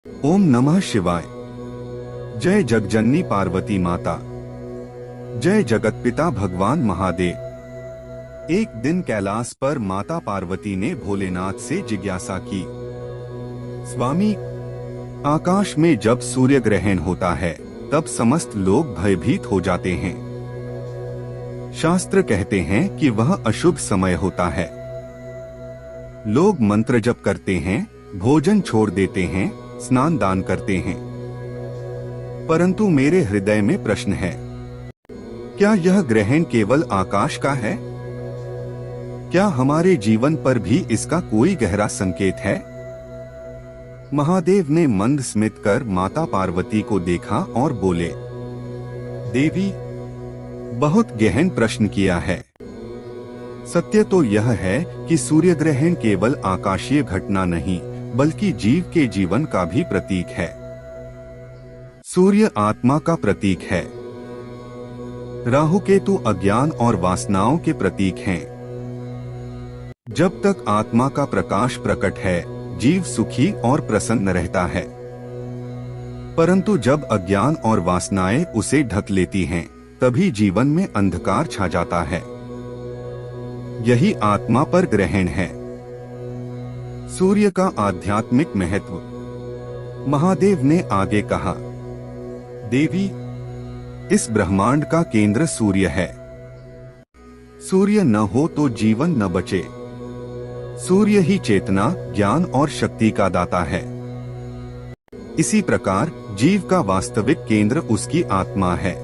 ओम नमः शिवाय। जय जगजननी पार्वती माता, जय जगतपिता भगवान महादेव। एक दिन कैलाश पर माता पार्वती ने भोलेनाथ से जिज्ञासा की, स्वामी, आकाश में जब सूर्य ग्रहण होता है तब समस्त लोग भयभीत हो जाते हैं। शास्त्र कहते हैं कि वह अशुभ समय होता है। लोग मंत्र जप करते हैं, भोजन छोड़ देते हैं, स्नान दान करते हैं। परंतु मेरे हृदय में प्रश्न है, क्या यह ग्रहण केवल आकाश का है? क्या हमारे जीवन पर भी इसका कोई गहरा संकेत है? महादेव ने मंद स्मित कर माता पार्वती को देखा और बोले, देवी, बहुत गहन प्रश्न किया है। सत्य तो यह है कि सूर्य ग्रहण केवल आकाशीय घटना नहीं बल्कि जीव के जीवन का भी प्रतीक है। सूर्य आत्मा का प्रतीक है। राहु केतु अज्ञान और वासनाओं के प्रतीक हैं। जब तक आत्मा का प्रकाश प्रकट है, जीव सुखी और प्रसन्न रहता है। परंतु जब अज्ञान और वासनाएं उसे ढक लेती हैं, तभी जीवन में अंधकार छा जाता है। यही आत्मा पर ग्रहण है। सूर्य का आध्यात्मिक महत्व। महादेव ने आगे कहा, देवी, इस ब्रह्मांड का केंद्र सूर्य है। सूर्य न हो तो जीवन न बचे। सूर्य ही चेतना, ज्ञान और शक्ति का दाता है। इसी प्रकार जीव का वास्तविक केंद्र उसकी आत्मा है।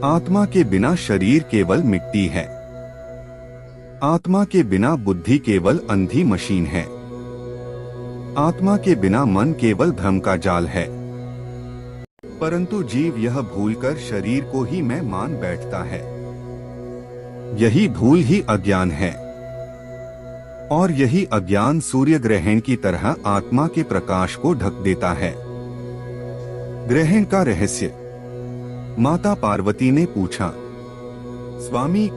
आत्मा के बिना शरीर केवल मिट्टी है। आत्मा के बिना बुद्धि केवल अंधी मशीन है। आत्मा के बिना मन केवल भ्रम का जाल है। परंतु जीव यह भूलकर शरीर को ही मैं मान बैठता है। यही भूल ही अज्ञान है। और यही अज्ञान सूर्य ग्रहण की तरह आत्मा के प्रकाश को ढक देता है। ग्रहण का रहस्य। माता पार्वती ने पूछा, स्वामी,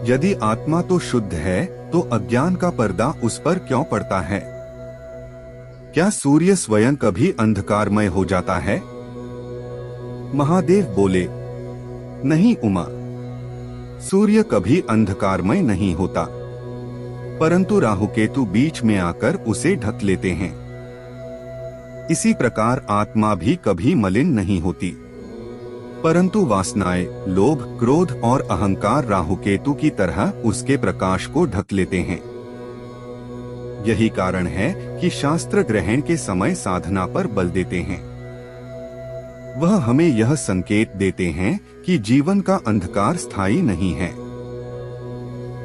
यदि आत्मा तो शुद्ध है तो अज्ञान का पर्दा उस पर क्यों पड़ता है? क्या सूर्य स्वयं कभी अंधकारमय हो जाता है? महादेव बोले, नहीं उमा, सूर्य कभी अंधकारमय नहीं होता, परंतु राहु केतु बीच में आकर उसे ढक लेते हैं। इसी प्रकार आत्मा भी कभी मलिन नहीं होती, परंतु वासनाएं, लोभ, क्रोध और अहंकार राहु केतु की तरह उसके प्रकाश को ढक लेते हैं। यही कारण है कि शास्त्र ग्रहण के समय साधना पर बल देते हैं। वह हमें यह संकेत देते हैं कि जीवन का अंधकार स्थायी नहीं है।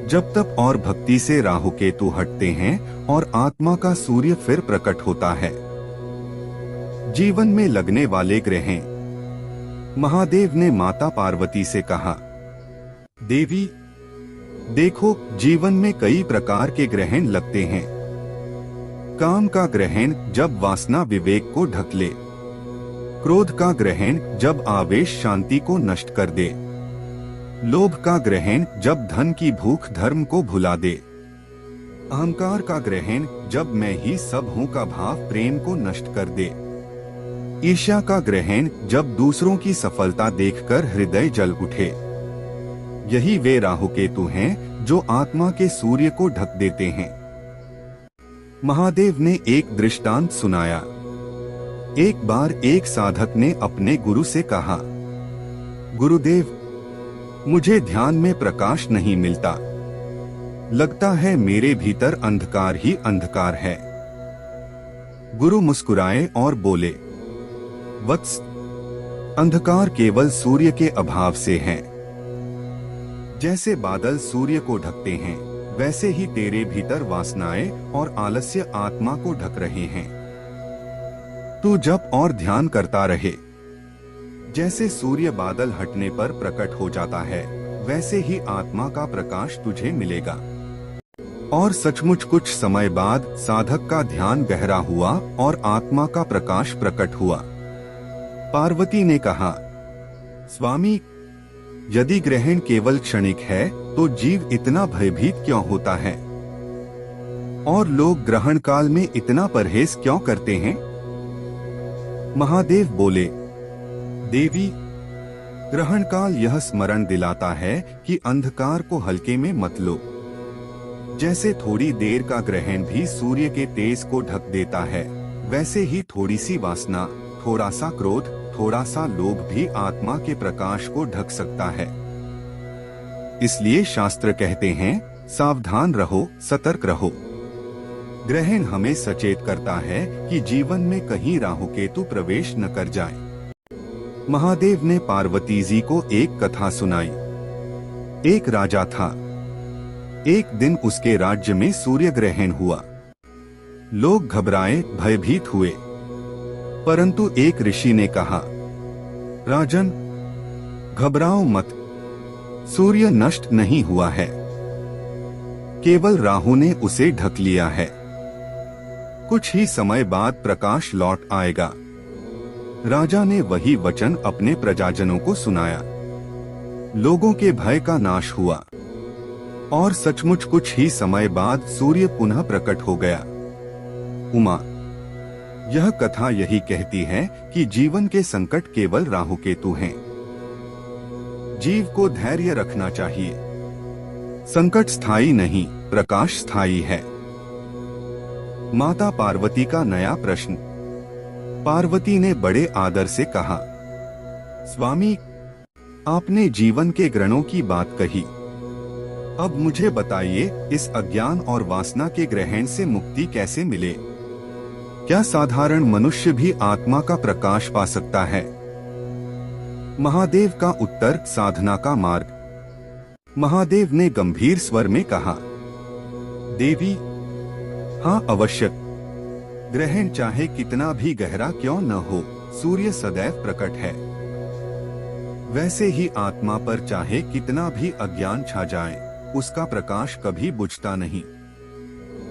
जब तप और भक्ति से राहु केतु हटते हैं और आत्मा का सूर्य फिर प्रकट होता है। जीवन में लगने वाले ग्रहण। महादेव ने माता पार्वती से कहा, देवी, देखो, जीवन में कई प्रकार के ग्रहण लगते हैं। काम का ग्रहण जब वासना विवेक को ढक ले। क्रोध का ग्रहण जब आवेश शांति को नष्ट कर दे। लोभ का ग्रहण जब धन की भूख धर्म को भुला दे। अहंकार का ग्रहण जब मैं ही सब हूं का भाव प्रेम को नष्ट कर दे। ईर्ष्या का ग्रहण जब दूसरों की सफलता देखकर हृदय जल उठे। यही वे राहु केतु हैं जो आत्मा के सूर्य को ढक देते हैं। महादेव ने एक दृष्टांत सुनाया। एक बार एक साधक ने अपने गुरु से कहा, गुरुदेव, मुझे ध्यान में प्रकाश नहीं मिलता। लगता है मेरे भीतर अंधकार ही अंधकार है। गुरु मुस्कुराए और बोले, वत्स, अंधकार केवल सूर्य के अभाव से है। जैसे बादल सूर्य को ढकते हैं, वैसे ही तेरे भीतर वासनाएं और आलस्य आत्मा को ढक रहे हैं। तू जप और ध्यान करता रहे। जैसे सूर्य बादल हटने पर प्रकट हो जाता है, वैसे ही आत्मा का प्रकाश तुझे मिलेगा। और सचमुच कुछ समय बाद साधक का ध्यान गहरा हुआ और आत्मा का प्रकाश प्रकट हुआ। पार्वती ने कहा, स्वामी, यदि ग्रहण केवल क्षणिक है तो जीव इतना भयभीत क्यों होता है? और लोग ग्रहण काल में इतना परहेज क्यों करते हैं? महादेव बोले, देवी, ग्रहण काल यह स्मरण दिलाता है कि अंधकार को हल्के में मत लो। जैसे थोड़ी देर का ग्रहण भी सूर्य के तेज को ढक देता है, वैसे ही थोड़ी सी वासना, थोड़ा सा क्रोध, थोड़ा सा लोभ भी आत्मा के प्रकाश को ढक सकता है। इसलिए शास्त्र कहते हैं, सावधान रहो, सतर्क रहो। ग्रहण हमें सचेत करता है कि जीवन में कहीं राहु केतु प्रवेश न कर जाए। महादेव ने पार्वती जी को एक कथा सुनाई। एक राजा था। एक दिन उसके राज्य में सूर्य ग्रहण हुआ। लोग घबराए, भयभीत हुए। परंतु एक ऋषि ने कहा, राजन, घबराओ मत, सूर्य नष्ट नहीं हुआ है, केवल राहु ने उसे ढक लिया है। कुछ ही समय बाद प्रकाश लौट आएगा। राजा ने वही वचन अपने प्रजाजनों को सुनाया। लोगों के भय का नाश हुआ और सचमुच कुछ ही समय बाद सूर्य पुनः प्रकट हो गया। उमा, यह कथा यही कहती है कि जीवन के संकट केवल राहु केतु हैं। जीव को धैर्य रखना चाहिए। संकट स्थायी नहीं, प्रकाश स्थायी है। माता पार्वती का नया प्रश्न। पार्वती ने बड़े आदर से कहा, स्वामी, आपने जीवन के ग्रहणों की बात कही। अब मुझे बताइए, इस अज्ञान और वासना के ग्रहण से मुक्ति कैसे मिले? क्या साधारण मनुष्य भी आत्मा का प्रकाश पा सकता है? महादेव का उत्तर, साधना का मार्ग। महादेव ने गंभीर स्वर में कहा, देवी, हाँ अवश्य। ग्रहण चाहे कितना भी गहरा क्यों न हो, सूर्य सदैव प्रकट है। वैसे ही आत्मा पर चाहे कितना भी अज्ञान छा जाए, उसका प्रकाश कभी बुझता नहीं।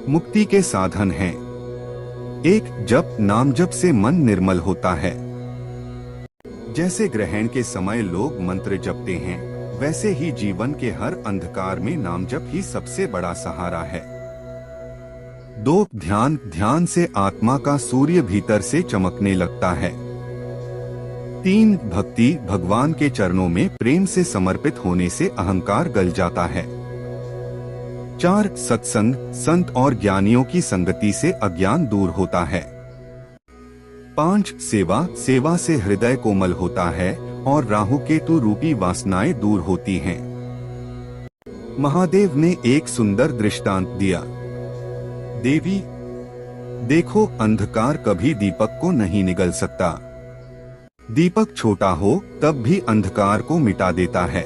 मुक्ति के साधन हैं। एक, जप। नाम जप से मन निर्मल होता है। जैसे ग्रहण के समय लोग मंत्र जपते हैं, वैसे ही जीवन के हर अंधकार में नाम जप ही सबसे बड़ा सहारा है। 2, ध्यान। ध्यान से आत्मा का सूर्य भीतर से चमकने लगता है। 3, भक्ति। भगवान के चरणों में प्रेम से समर्पित होने से अहंकार गल जाता है। 4, सत्संग। संत और ज्ञानियों की संगति से अज्ञान दूर होता है। 5, सेवा। सेवा से हृदय कोमल होता है और राहु केतु रूपी वासनाएं दूर होती हैं। महादेव ने एक सुंदर दृष्टांत दिया। देवी, देखो, अंधकार कभी दीपक को नहीं निगल सकता। दीपक छोटा हो तब भी अंधकार को मिटा देता है।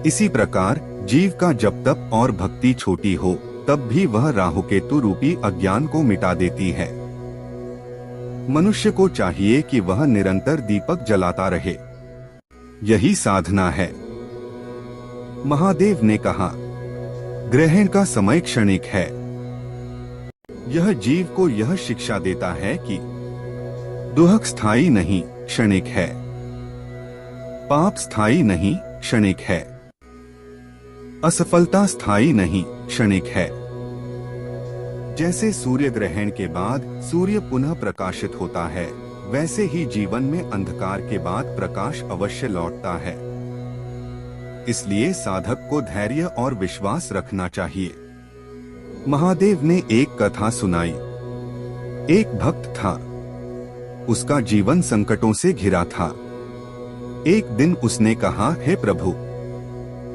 इसी प्रकार जीव का जब तप और भक्ति छोटी हो तब भी वह राहु केतु रूपी अज्ञान को मिटा देती है। मनुष्य को चाहिए कि वह निरंतर दीपक जलाता रहे। यही साधना है। महादेव ने कहा, ग्रहण का समय क्षणिक है। यह जीव को यह शिक्षा देता है कि दुहक स्थायी नहीं, क्षणिक है। पाप स्थायी नहीं, क्षणिक है। असफलता स्थायी नहीं, क्षणिक है। जैसे सूर्य ग्रहण के बाद सूर्य पुनः प्रकाशित होता है, वैसे ही जीवन में अंधकार के बाद प्रकाश अवश्य लौटता है। इसलिए साधक को धैर्य और विश्वास रखना चाहिए। महादेव ने एक कथा सुनाई। एक भक्त था। उसका जीवन संकटों से घिरा था। एक दिन उसने कहा, हे प्रभु,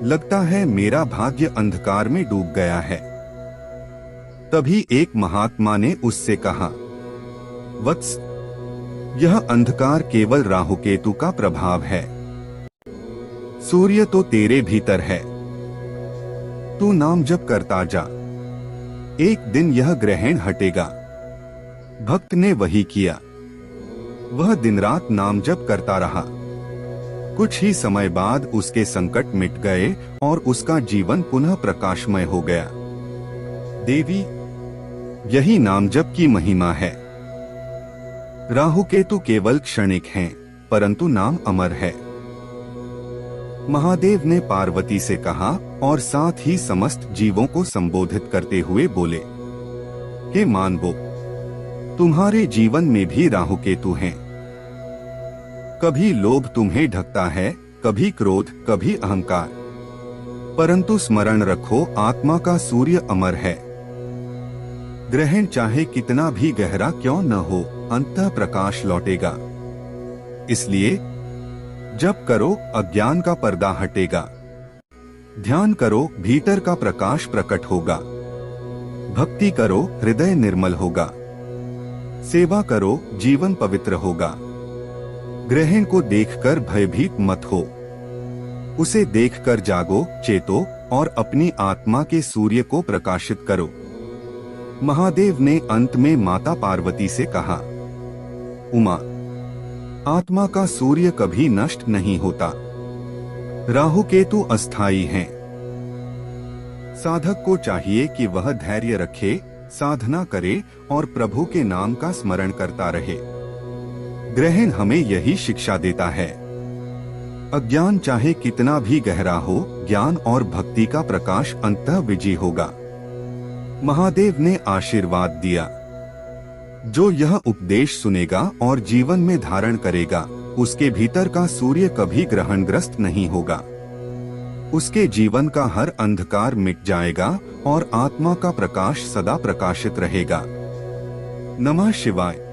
लगता है मेरा भाग्य अंधकार में डूब गया है। तभी एक महात्मा ने उससे कहा, वत्स, यह अंधकार केवल राहु केतु का प्रभाव है। सूर्य तो तेरे भीतर है। तू नाम जप करता जा, एक दिन यह ग्रहण हटेगा। भक्त ने वही किया। वह दिन रात नाम जप करता रहा। कुछ ही समय बाद उसके संकट मिट गए और उसका जीवन पुनः प्रकाशमय हो गया। देवी, यही नाम जप की महिमा है। राहु केतु केवल क्षणिक हैं, परंतु नाम अमर है। महादेव ने पार्वती से कहा और साथ ही समस्त जीवों को संबोधित करते हुए बोले, हे मानवो, तुम्हारे जीवन में भी राहु केतु हैं। कभी लोभ तुम्हें ढकता है, कभी क्रोध, कभी अहंकार। परंतु स्मरण रखो, आत्मा का सूर्य अमर है। ग्रहण चाहे कितना भी गहरा क्यों न हो, अंततः प्रकाश लौटेगा। इसलिए जप करो, अज्ञान का पर्दा हटेगा। ध्यान करो, भीतर का प्रकाश प्रकट होगा। भक्ति करो, हृदय निर्मल होगा। सेवा करो, जीवन पवित्र होगा। ग्रहण को देखकर भयभीत मत हो, उसे देखकर जागो, चेतो और अपनी आत्मा के सूर्य को प्रकाशित करो। महादेव ने अंत में माता पार्वती से कहा, उमा, आत्मा का सूर्य कभी नष्ट नहीं होता। राहु केतु अस्थायी हैं। साधक को चाहिए कि वह धैर्य रखे, साधना करे और प्रभु के नाम का स्मरण करता रहे। ग्रहण हमें यही शिक्षा देता है। अज्ञान चाहे कितना भी गहरा हो, ज्ञान और भक्ति का प्रकाश अंततः विजयी होगा। महादेव ने आशीर्वाद दिया, जो यह उपदेश सुनेगा और जीवन में धारण करेगा, उसके भीतर का सूर्य कभी ग्रहणग्रस्त नहीं होगा। उसके जीवन का हर अंधकार मिट जाएगा और आत्मा का प्रकाश सदा प्रकाशित रहेगा। नमः शिवाय।